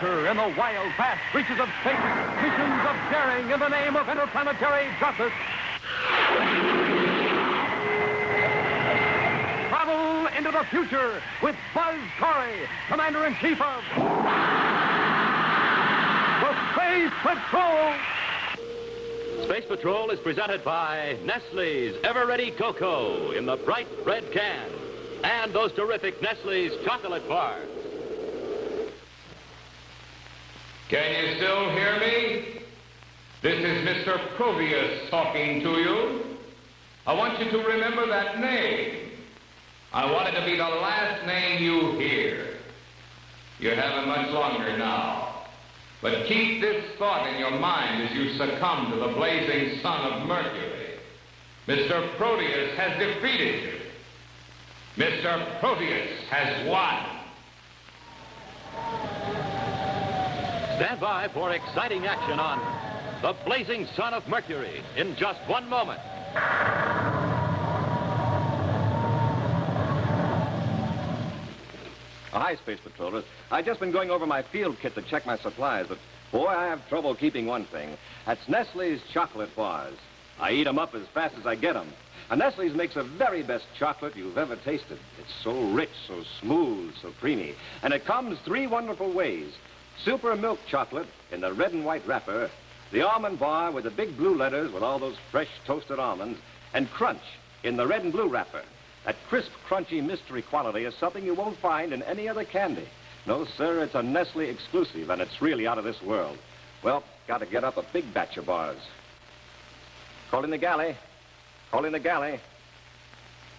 adventure in the wild, vast reaches of space, missions of daring in the name of interplanetary justice. Travel into the future with Buzz Corry, Commander-in-Chief of the Space Patrol. Space Patrol is presented by Nestle's Ever-Ready Cocoa in the bright red can and those terrific Nestle's chocolate bars. Can you still hear me? This is Mr. Proteus talking to you. I want you to remember that name. I want it to be the last name you hear. You haven't much longer now. But keep this thought in your mind as you succumb to the blazing sun of Mercury. Mr. Proteus has defeated you. Mr. Proteus has won. Stand by for exciting action on the blazing sun of Mercury in just one moment. Hi, Space Patrollers. I've just been going over my field kit to check my supplies, but boy, I have trouble keeping one thing. That's Nestle's chocolate bars. I eat them up as fast as I get them. And Nestle's makes the very best chocolate you've ever tasted. It's so rich, so smooth, so creamy. And it comes three wonderful ways. Super milk chocolate in the red and white wrapper, the almond bar with the big blue letters with all those fresh toasted almonds, and Crunch in the red and blue wrapper. That crisp, crunchy mystery quality is something you won't find in any other candy. No, sir, it's a Nestle exclusive, and it's really out of this world. Well, got to get up a big batch of bars. Calling the galley. Calling the galley.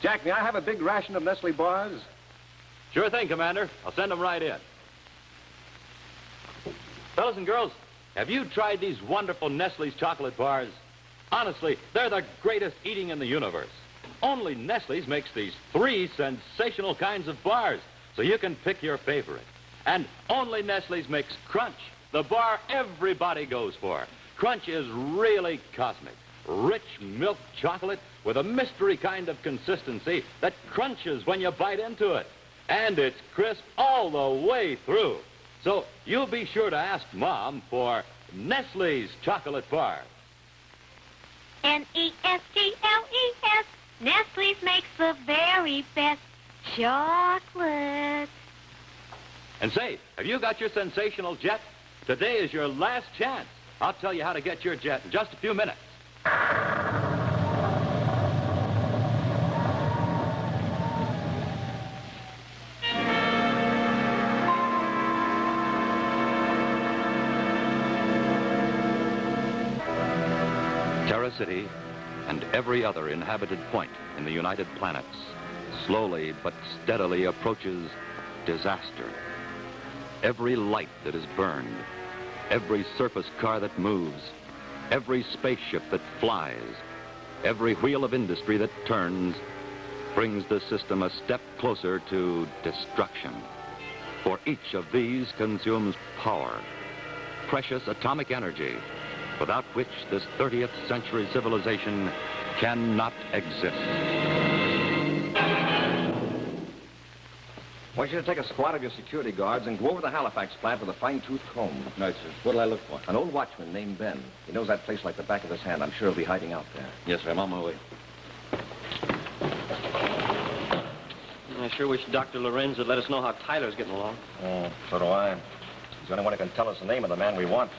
Jack, may I have a big ration of Nestle bars? Sure thing, Commander. I'll send them right in. Fellas and girls, have you tried these wonderful Nestle's chocolate bars? Honestly, they're the greatest eating in the universe. Only Nestle's makes these three sensational kinds of bars, so you can pick your favorite. And only Nestle's makes Crunch, the bar everybody goes for. Crunch is really cosmic. Rich milk chocolate with a mystery kind of consistency that crunches when you bite into it. And it's crisp all the way through. So you'll be sure to ask Mom for Nestle's chocolate bar. Nestles. Nestle's makes the very best chocolate. And say, have you got your sensational jet? Today is your last chance. I'll tell you how to get your jet in just a few minutes. Terra City and every other inhabited point in the United Planets slowly but steadily approaches disaster. Every light that is burned, every surface car that moves, every spaceship that flies, every wheel of industry that turns brings the system a step closer to destruction. For each of these consumes power, precious atomic energy, without which this 30th century civilization cannot exist. I want you to take a squad of your security guards and go over to the Halifax plant with a fine-tooth comb. Right, sir. What'll I look for? An old watchman named Ben. He knows that place like the back of his hand. I'm sure he'll be hiding out there. Yes, sir. I'm on my way. I sure wish Dr. Lorenz would let us know how Tyler's getting along. Oh, so do I. He's the only one who can tell us the name of the man we want.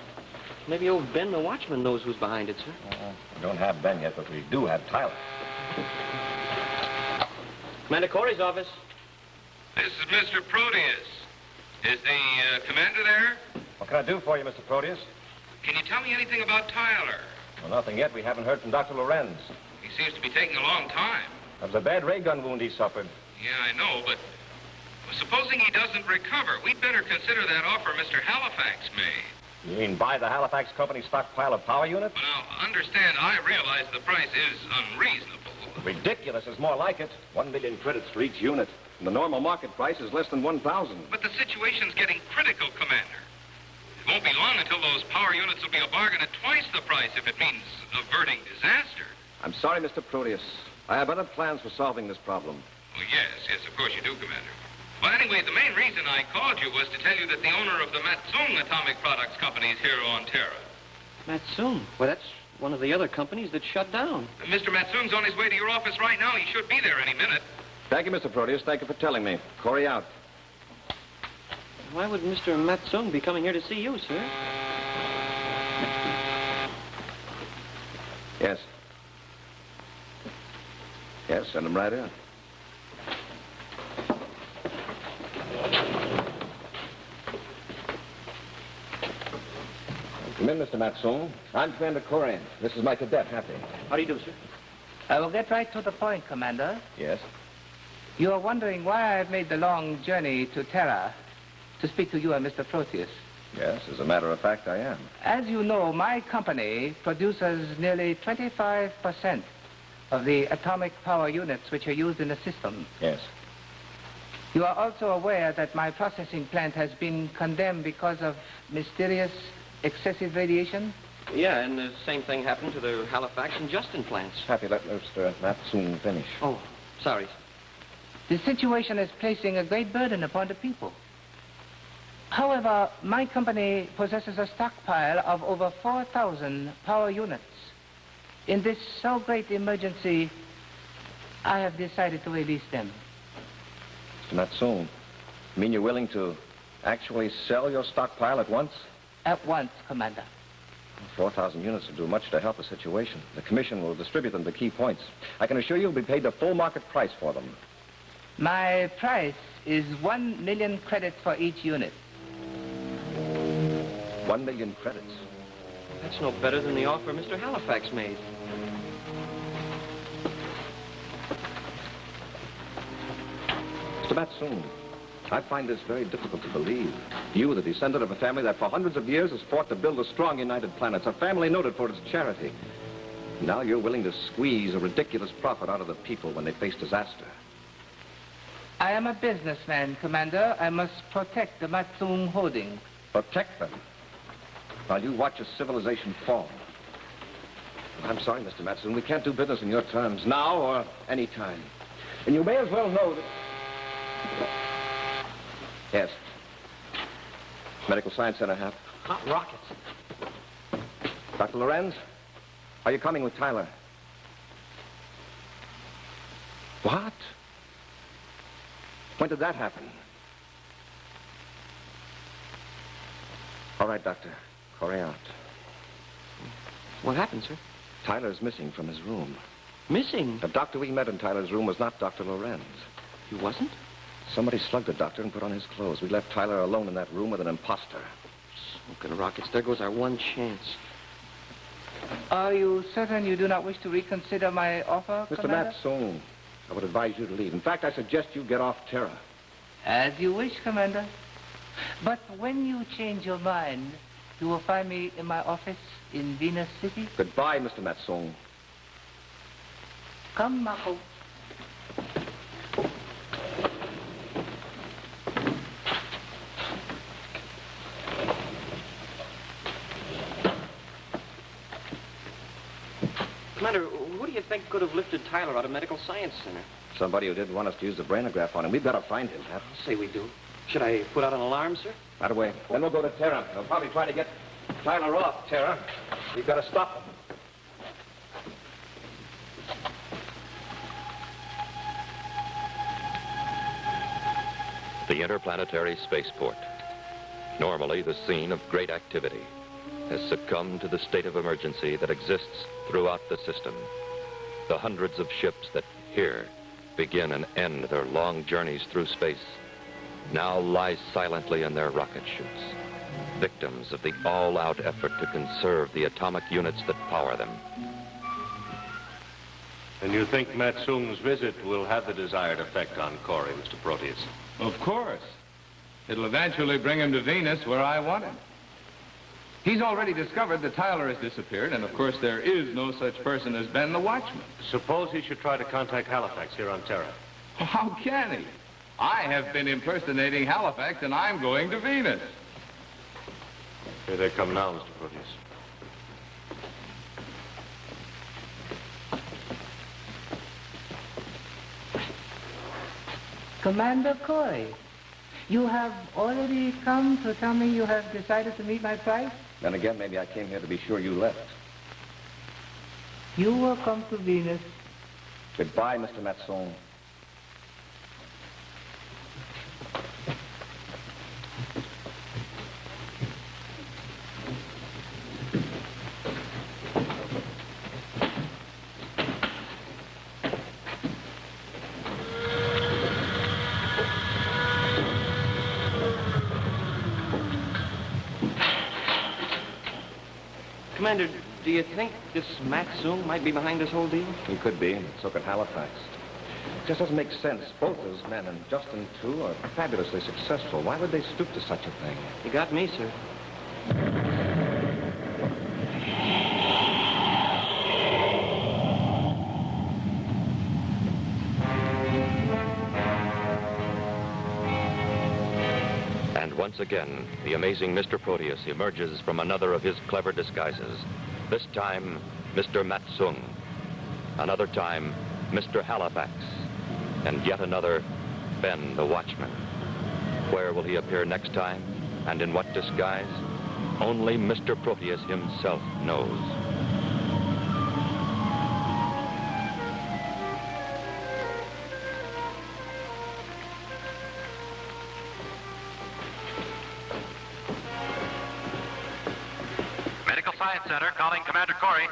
Maybe old Ben the watchman knows who's behind it, sir. We don't have Ben yet, but we do have Tyler. Commander Corry's office. This is Mr. Proteus. Is the commander there? What can I do for you, Mr. Proteus? Can you tell me anything about Tyler? Well, nothing yet. We haven't heard from Dr. Lorenz. He seems to be taking a long time. That was a bad ray gun wound he suffered. Yeah, I know, but supposing he doesn't recover, we'd better consider that offer Mr. Halifax made. You mean buy the Halifax Company stockpile of power units? Well, understand, I realize the price is unreasonable. Ridiculous is more like it. 1 million credits for each unit. And the normal market price is less than 1,000. But the situation's getting critical, Commander. It won't be long until those power units will be a bargain at twice the price if it means averting disaster. I'm sorry, Mr. Proteus. I have other plans for solving this problem. Well, yes, of course you do, Commander. Well, anyway, the main reason I called you was to tell you that the owner of the Matsoon Atomic Products Company is here on Terra. Matsoon? Well, that's one of the other companies that shut down. Mr. Matsoon's on his way to your office right now. He should be there any minute. Thank you, Mr. Proteus. Thank you for telling me. Corry out. Why would Mr. Matsoon be coming here to see you, sir? Yes. Yes, send him right in. Come in, Mr. Matsoon. I'm Commander Corry. This is my cadet, Happy. How do you do, sir? I will get right to the point, Commander. Yes? You are wondering why I've made the long journey to Terra to speak to you and Mr. Proteus. Yes, as a matter of fact, I am. As you know, my company produces nearly 25% of the atomic power units which are used in the system. Yes. You are also aware that my processing plant has been condemned because of mysterious excessive radiation? Yeah, and the same thing happened to the Halifax and Justin plants. Happy, let Mr. Matsoon finish. Oh, sorry. The situation is placing a great burden upon the people. However, my company possesses a stockpile of over 4,000 power units. In this so great emergency, I have decided to release them. Mr. Matsoon, you mean you're willing to actually sell your stockpile at once? At once, Commander. 4,000 units will do much to help the situation. The commission will distribute them to key points. I can assure you you'll be paid the full market price for them. My price is 1 million credits for each unit. 1 million credits. That's no better than the offer Mr. Halifax made. Mr. Matsoon, I find this very difficult to believe. You, the descendant of a family that for hundreds of years has fought to build a strong United Planets, a family noted for its charity. Now you're willing to squeeze a ridiculous profit out of the people when they face disaster. I am a businessman, Commander. I must protect the Matsoon holdings. Protect them while you watch a civilization fall. I'm sorry, Mr. Matsoon. We can't do business in your terms now or any time. And you may as well know that... Yes. Medical Science Center, Hap. Hot rockets. Dr. Lorenz, are you coming with Tyler? What? When did that happen? All right, Doctor. Corry out. What happened, sir? Tyler's missing from his room. Missing? The doctor we met in Tyler's room was not Dr. Lorenz. He wasn't? Somebody slugged the doctor and put on his clothes. We left Tyler alone in that room with an imposter. Smoking rockets. There goes our one chance. Are you certain you do not wish to reconsider my offer, Mr. Commander? Matsoon, I would advise you to leave. In fact, I suggest you get off Terra. As you wish, Commander. But when you change your mind, you will find me in my office in Venus City. Goodbye, Mr. Matsoon. Come, Mako. Commander, who do you think could have lifted Tyler out of Medical Science Center? Somebody who didn't want us to use the brainograph on him. We've got to find him, Hap. I'll say we do. Should I put out an alarm, sir? Right away. Then we'll go to Terra. They'll probably try to get Tyler off Terra. We've got to stop them. The interplanetary spaceport, normally the scene of great activity, has succumbed to the state of emergency that exists throughout the system. The hundreds of ships that here begin and end their long journeys through space now lie silently in their rocket chutes, victims of the all-out effort to conserve the atomic units that power them. And you think Matsoon's visit will have the desired effect on Corry, Mr. Proteus? Of course. It'll eventually bring him to Venus, where I want him. He's already discovered that Tyler has disappeared, and of course there is no such person as Ben the Watchman. Suppose he should try to contact Halifax here on Terra. How can he? I have been impersonating Halifax, and I'm going to Venus. Here they come now, Mr. Proteus. Commander Corry, You have already come to tell me you have decided to meet my price? Then again, maybe I came here to be sure you left. You will come to Venus. Goodbye, Mr. Matson. Commander, do you think this Matson might be behind this whole deal? He could be, and so could Halifax. It just doesn't make sense. Both those men, and Justin, too, are fabulously successful. Why would they stoop to such a thing? You got me, sir. And once again, the amazing Mr. Proteus emerges from another of his clever disguises. This time, Mr. Matson. Another time, Mr. Halifax. And yet another, Ben the Watchman. Where will he appear next time? And in what disguise? Only Mr. Proteus himself knows. Medical Science Center calling Commander Corry.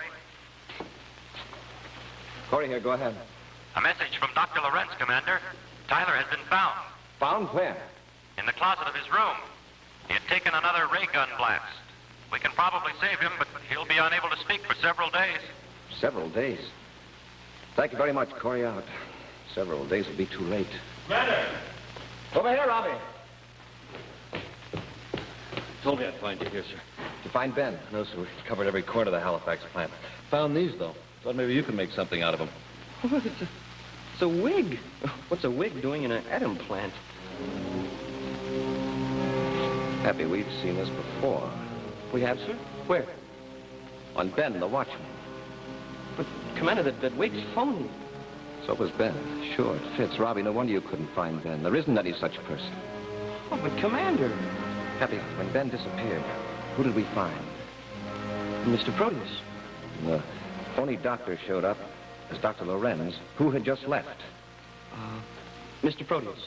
Corey here, go ahead. A message from Dr. Lorenz, Commander. Tyler has been found. Found where? In the closet of his room. He had taken another ray gun blast. We can probably save him, but he'll be unable to speak for several days. Several days. Thank you very much, Corey. Out. Several days will be too late. Commander! Over here, Robbie. Told me I'd find you here, sir. Did you find Ben? No, sir. We covered every corner of the Halifax plant. Found these, though. Thought maybe you could make something out of them. Oh, it's a wig. What's a wig doing in an atom plant? Happy, we've seen this before. We have, sir? Where? On Ben, the watchman. But, Commander, that wig's phony. So was Ben. Sure, it fits. Robbie, no wonder you couldn't find Ben. There isn't any such person. Oh, but, Commander... Happy, when Ben disappeared, who did we find? Mr. Proteus. The phony doctor showed up as Dr. Lorenz, who had just left. Mr. Proteus.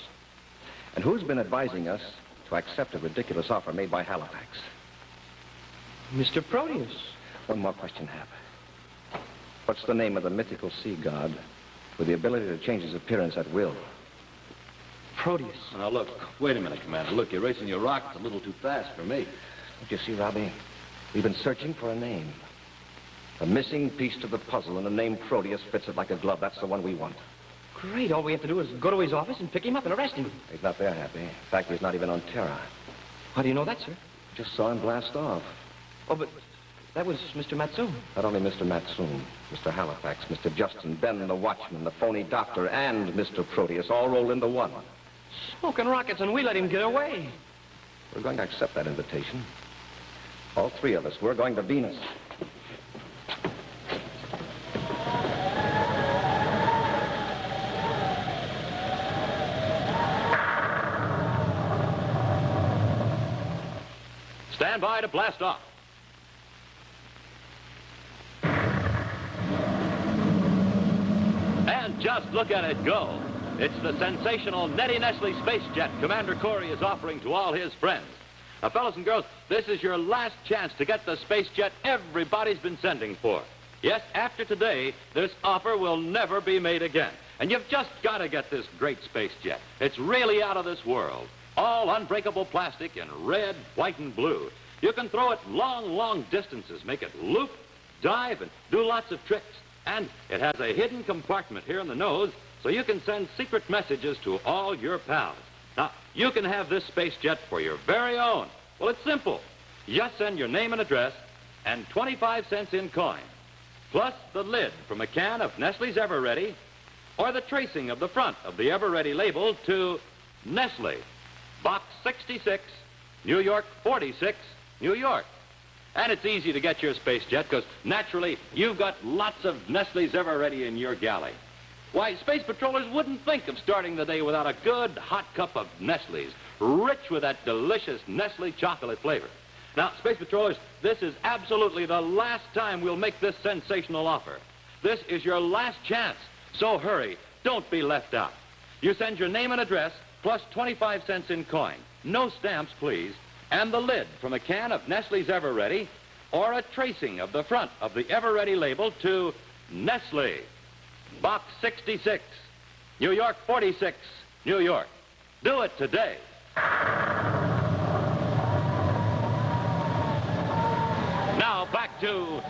And who's been advising us to accept a ridiculous offer made by Halifax? Mr. Proteus. One more question, Hap. What's the name of the mythical sea god with the ability to change his appearance at will? Proteus. Now, look, wait a minute, Commander. Look, you're racing your rockets a little too fast for me. Don't you see, Robbie? We've been searching for a name. A missing piece to the puzzle, and the name Proteus fits it like a glove. That's the one we want. Great. All we have to do is go to his office and pick him up and arrest him. He's not there, Happy. In fact, he's not even on Terra. How do you know that, sir? Just saw him blast off. Oh, but that was Mr. Matson. Not only Mr. Matson, Mr. Halifax, Mr. Justin, Ben the Watchman, the phony doctor, and Mr. Proteus all rolled into one. Smoking rockets, and we let him get away. We're going to accept that invitation. All three of us. We're going to Venus. Stand by to blast off. And just look at it go. It's the sensational Nettie Nestle space jet Commander Corry is offering to all his friends. Now, fellas and girls, this is your last chance to get the space jet everybody's been sending for. Yes, after today, this offer will never be made again. And you've just got to get this great space jet. It's really out of this world. All unbreakable plastic in red, white, and blue. You can throw it long, long distances, make it loop, dive, and do lots of tricks. And it has a hidden compartment here in the nose, so you can send secret messages to all your pals. Now, you can have this space jet for your very own. Well, it's simple. You just send your name and address and 25 cents in coin, plus the lid from a can of Nestle's Ever-Ready, or the tracing of the front of the Ever-Ready label to Nestle, Box 66, New York 46, New York. And it's easy to get your space jet because, naturally, you've got lots of Nestle's Ever-Ready in your galley. Why, space patrollers wouldn't think of starting the day without a good hot cup of Nestle's, rich with that delicious Nestle chocolate flavor. Now, Space Patrollers, this is absolutely the last time we'll make this sensational offer. This is your last chance, so hurry. Don't be left out. You send your name and address, plus 25 cents in coin. No stamps, please. And the lid from a can of Nestle's Ever-Ready, or a tracing of the front of the Ever-Ready label to Nestle. Box 66, New York 46, New York. Do it today. Now back to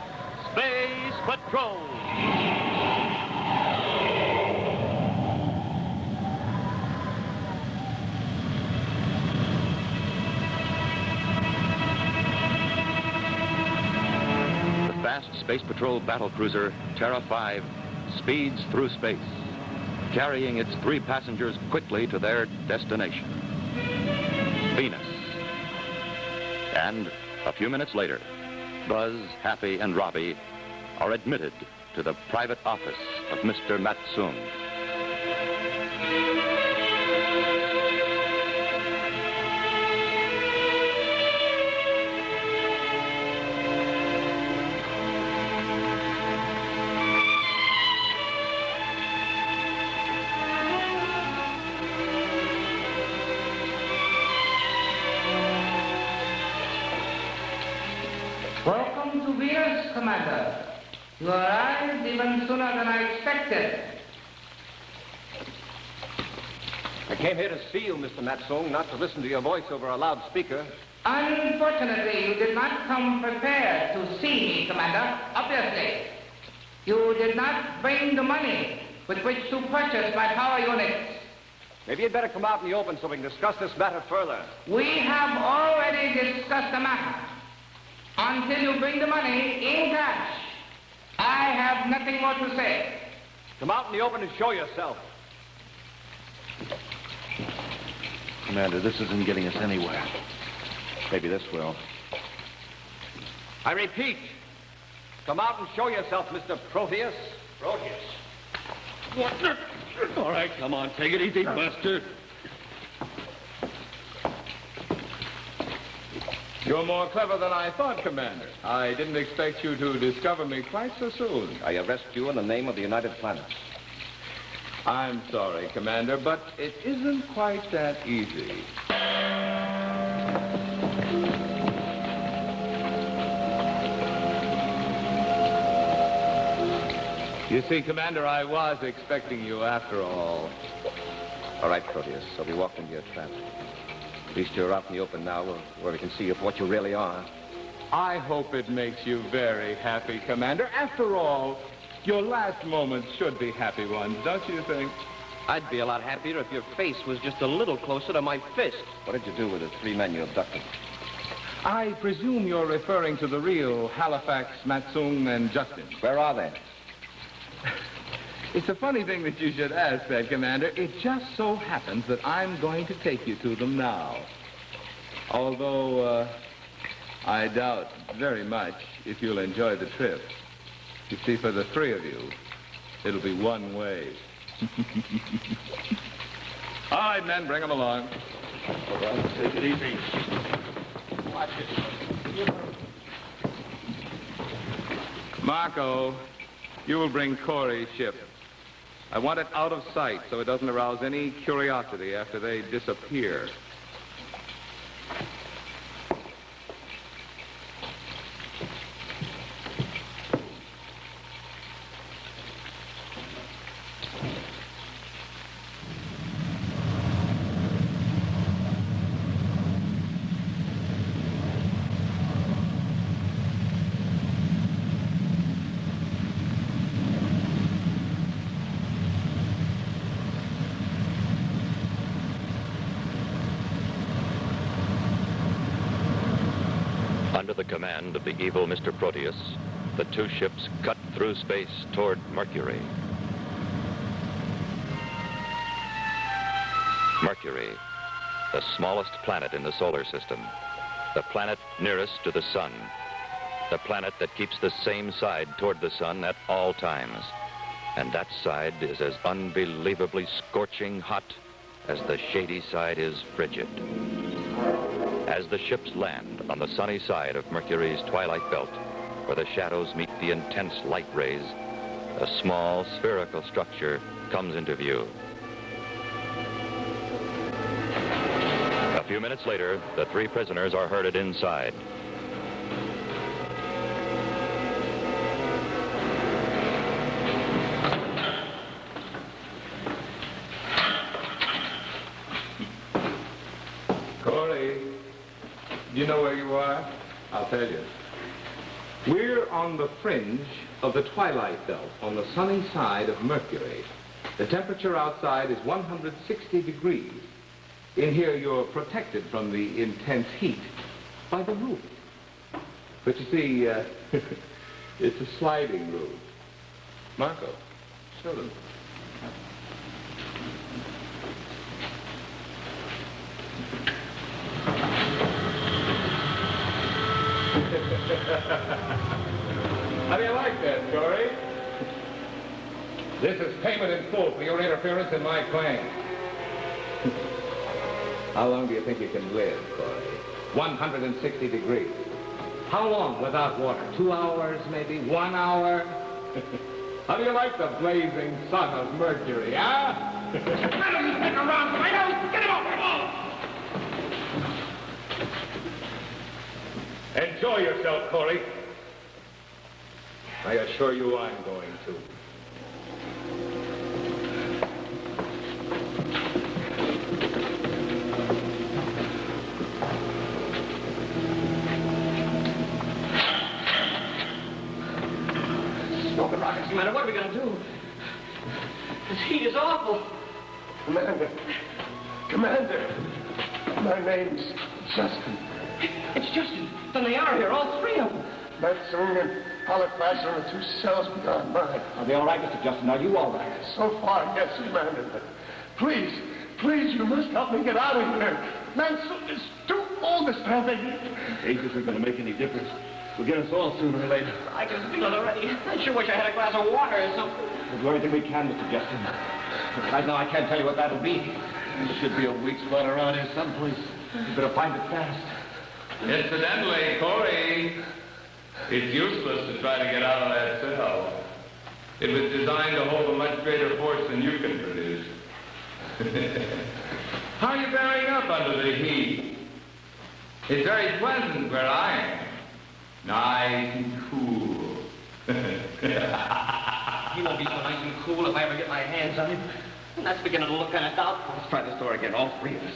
Space Patrol. The fast Space Patrol battlecruiser Terra 5 speeds through space, carrying its 3 passengers quickly to their destination, Venus. And a few minutes later, Buzz, Happy, and Robbie are admitted to the private office of Mr. Matsung. Welcome to Venus, Commander. You arrived even sooner than I expected. I came here to see you, Mr. Matsung, not to listen to your voice over a loudspeaker. Unfortunately, you did not come prepared to see me, Commander. Obviously. You did not bring the money with which to purchase my power units. Maybe you'd better come out in the open so we can discuss this matter further. We have already discussed the matter. Until you bring the money in cash, I have nothing more to say. Come out in the open and show yourself. Commander, this isn't getting us anywhere. Maybe this will. I repeat, come out and show yourself, Mr. Proteus. Proteus. What? All right, come on, take it easy, Buster. You're more clever than I thought, Commander. I didn't expect you to discover me quite so soon. I arrest you in the name of the United Planets. I'm sorry, Commander, but it isn't quite that easy. You see, Commander, I was expecting you after all. All right, Proteus, so we walked into your trap. At least you're out in the open now where we can see you for what you really are. I hope it makes you very happy, Commander. After all, your last moments should be happy ones, don't you think? I'd be a lot happier if your face was just a little closer to my fist. What did you do with the 3 men you abducted? I presume you're referring to the real Halifax, Matsung, and Justin. Where are they? It's a funny thing that you should ask that, Commander. It just so happens that I'm going to take you to them now. Although, I doubt very much if you'll enjoy the trip. You see, for the 3 of you, it'll be one way. All right, men, bring them along. All right, take it easy. Watch it. Marco, you will bring Corey's ship. I want it out of sight so it doesn't arouse any curiosity after they disappear. Under the command of the evil Mr. Proteus, the 2 ships cut through space toward Mercury. Mercury, the smallest planet in the solar system, the planet nearest to the sun, the planet that keeps the same side toward the sun at all times. And that side is as unbelievably scorching hot as the shady side is frigid. As the ships land on the sunny side of Mercury's twilight belt, where the shadows meet the intense light rays, a small spherical structure comes into view. A few minutes later, the three prisoners are herded inside. Corey, do you know where you are? I'll tell you. We're on the fringe of the twilight belt on the sunny side of Mercury. The temperature outside is 160 degrees. In here, you're protected from the intense heat by the roof. But you see, it's a sliding roof. Marco, show them. How do you like that, Corey? This is payment in full for your interference in my claim. How long do you think you can live, Corey? 160 degrees. How long without water? 2 hours, maybe? 1 hour? How do you like the blazing sun of Mercury, huh? Let him stick around, Tomato! Get him off the wall! Enjoy yourself, Corey. I assure you I'm going to. Smoking rockets, Commander. What are we going to do? This heat is awful. Commander, my name's Justin. It's Justin. Then they are here, all three of them. Matsung and Halifax are the 2 cells beyond mine. Are they all right, Mr. Justin? Are you all right? So far, yes, Commander. But please, you must help me get out of here. Matsung is too old to stand it. Age isn't going to make any difference. We'll get us all sooner or later. I can feel it already. I sure wish I had a glass of water or something. We'll do everything we can, Mr. Justin. Right now, I can't tell you what that'll be. There should be a weak spot around here someplace. You better find it fast. Incidentally, Corey, it's useless to try to get out of that cell. It was designed to hold a much greater force than you can produce. How are you bearing up under the heat? It's very pleasant where I am. Nice and cool. He won't be so nice and cool if I ever get my hands on him. That's beginning to look kind of doubtful. Let's try this door again, all three of us.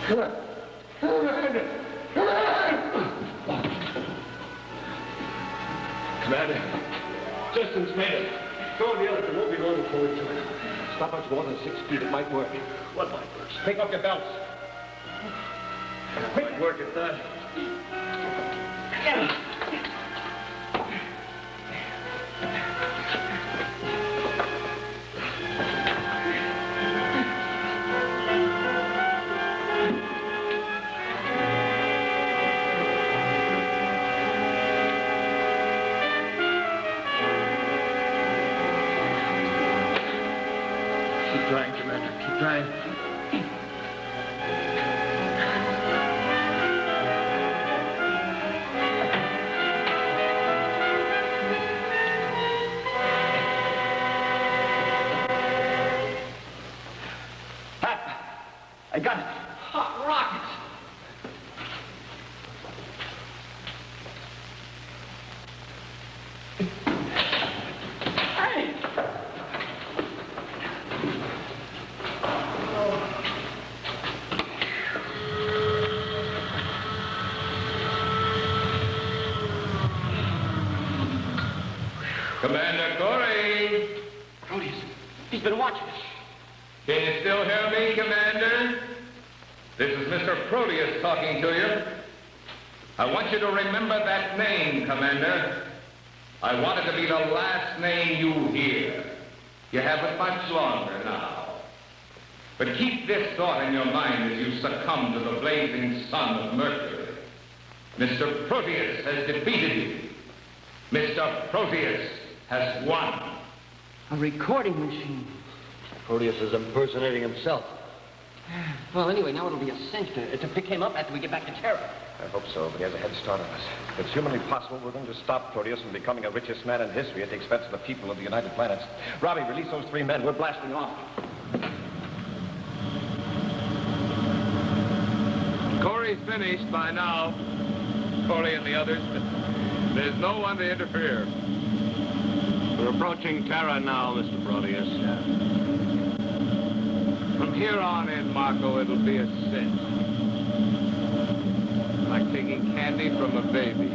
Come on. Commander, Justin's made it. Go on the other. It won't be long before we do it. It's not much more than 6 feet. It might work. What might work? Pick up your belts. Quick work at that. Keep trying, Commander. Keep trying. I got it. Hot rockets. Hey! Commander Corry! Proteus, he's been watching us. Can you still hear me, Commander? This is Mr. Proteus talking to you. I want you to remember that name, Commander. I want it to be the last name you hear. You have it much longer now. But keep this thought in your mind as you succumb to the blazing sun of Mercury. Mr. Proteus has defeated you. Mr. Proteus has won. A recording machine. Proteus is impersonating himself. Well, anyway, now it'll be a cinch to pick him up after we get back to Terra. I hope so, but he has a head start on us. If it's humanly possible, we're going to stop Proteus from becoming the richest man in history at the expense of the people of the United Planets. Robbie, release those 3 men. We're blasting off. Corey's finished by now. Corey and the others. There's no one to interfere. We're approaching Terra now, Mr. Proteus. From here on in, Marco, it'll be a cinch. Like taking candy from a baby.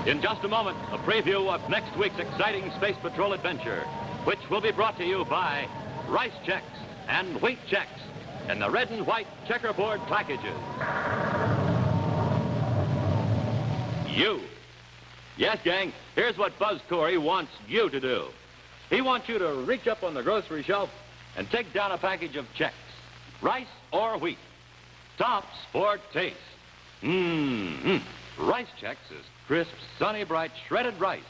In just a moment, a preview of next week's exciting Space Patrol adventure, which will be brought to you by Rice Checks and Wheat Checks in the red and white checkerboard packages. You. Yes, gang, here's what Buzz Corry wants you to do. He wants you to reach up on the grocery shelf and take down a package of checks, rice or wheat. Tops for taste. Rice Checks is crisp, sunny, bright, shredded rice,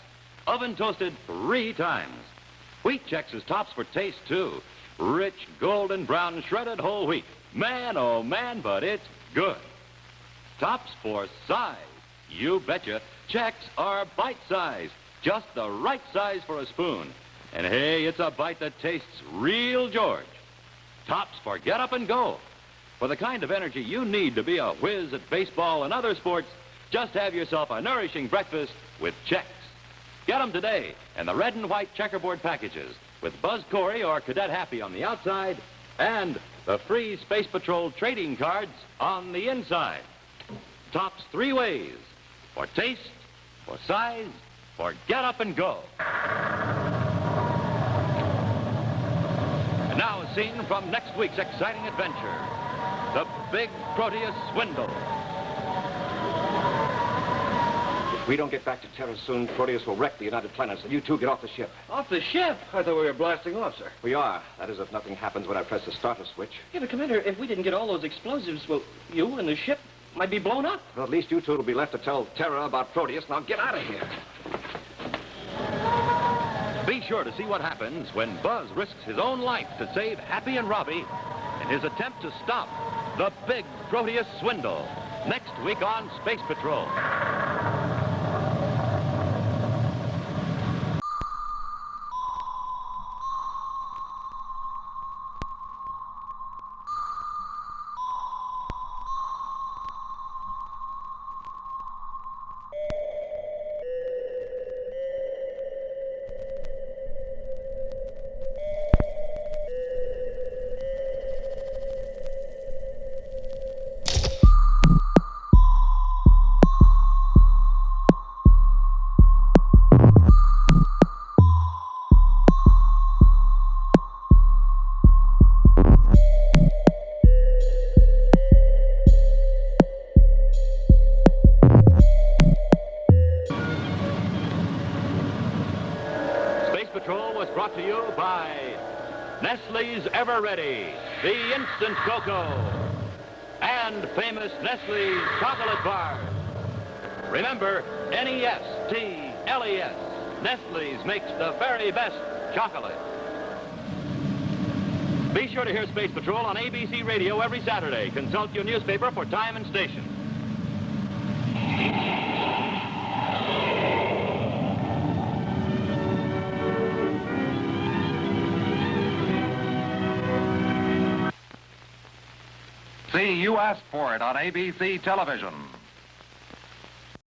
oven toasted 3 times. Wheat Checks is tops for taste, too. Rich, golden brown, shredded whole wheat. Man, oh man, but it's good. Tops for size. You betcha. Checks are bite size. Just the right size for a spoon. And hey, it's a bite that tastes real George. Tops for get up and go. For the kind of energy you need to be a whiz at baseball and other sports, just have yourself a nourishing breakfast with Checks. Get them today in the red and white checkerboard packages with Buzz Corry or Cadet Happy on the outside and the free Space Patrol trading cards on the inside. Tops 3 ways. For taste, for size, for get up and go. And now a scene from next week's exciting adventure, the Big Proteus Swindle. If we don't get back to Terra soon, Proteus will wreck the United Planets, and you two get off the ship. Off the ship? I thought we were blasting off, sir. We are. That is, if nothing happens when I press the starter switch. Yeah, but Commander, if we didn't get all those explosives, well, you and the ship might be blown up. Well, at least you two will be left to tell Terra about Proteus. Now get out of here. Be sure to see what happens when Buzz risks his own life to save Happy and Robbie in his attempt to stop the Big Proteus Swindle next week on Space Patrol. Brought to you by Nestle's Ever Ready, the Instant Cocoa, and famous Nestle's Chocolate Bars. Remember, Nestles. Nestle's makes the very best chocolate. Be sure to hear Space Patrol on ABC Radio every Saturday. Consult your newspaper for time and station. See You Asked For It on ABC Television.